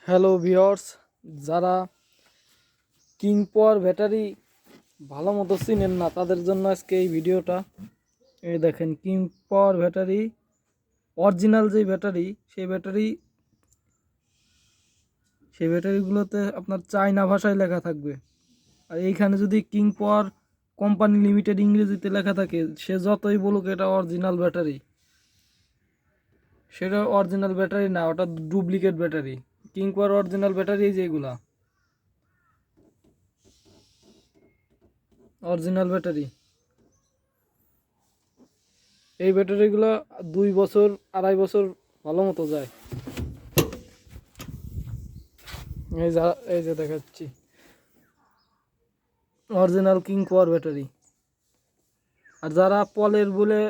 Hello viewers, যারা king পাওয়ার battery ভালো মতো চিনেন না তাদের জন্য আজকে এই ভিডিওটা। এই দেখেন কিং পাওয়ার ব্যাটারি, অরিজিনাল যে ব্যাটারি সেই ব্যাটারিগুলোতে আপনার চায়না ভাষায় লেখা থাকবে। আর এইখানে যদি কিং পাওয়ার কোম্পানি লিমিটেড ইংরেজিতে লেখা থাকে, সে যতই বলুক এটা অরিজিনাল ব্যাটারি, সেটা অরিজিনাল ব্যাটারি না, ওটা ডুপ্লিকেট ব্যাটারি। কিং পাওয়ার অরিজিনাল ব্যাটারি যেগুলা অরিজিনাল ব্যাটারি, এই ব্যাটারিগুলো 2 বছর 2.5 বছর ভালো মতো যায়। এই যে দেখাচ্ছি অরিজিনাল কিং পাওয়ার ব্যাটারি। আর যারা পলের বলে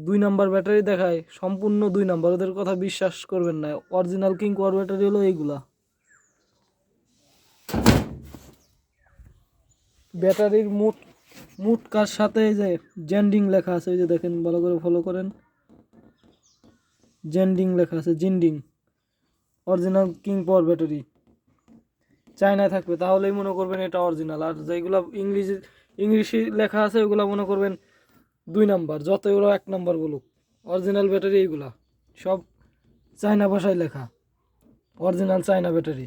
2 নাম্বার ব্যাটারি দেখায়, সম্পূর্ণ 2 নাম্বার, ওদের কথা বিশ্বাস করবেন না। অরিজিনাল কিং পাওয়ার ব্যাটারি হলো এইগুলা। ব্যাটারির মুট কার সাথে এই যে জেন্ডিং লেখা আছে, এই যে দেখেন, ভালো করে ফলো করেন, জেন্ডিং লেখা আছে, জেন্ডিং। অরিজিনাল কিং পাওয়ার ব্যাটারি চায়নায় থাকবে, তাহলেই মনে করবেন এটা অরিজিনাল। আর যেগুলো ইংলিশে লেখা আছে ওগুলো মনে করবেন 2 নাম্বার, যতই ওরা 1 নাম্বার বলুক। অরিজিনাল ব্যাটারি এইগুলা সব চায়না ভাষায় লেখা, অরিজিনাল চায়না ব্যাটারি।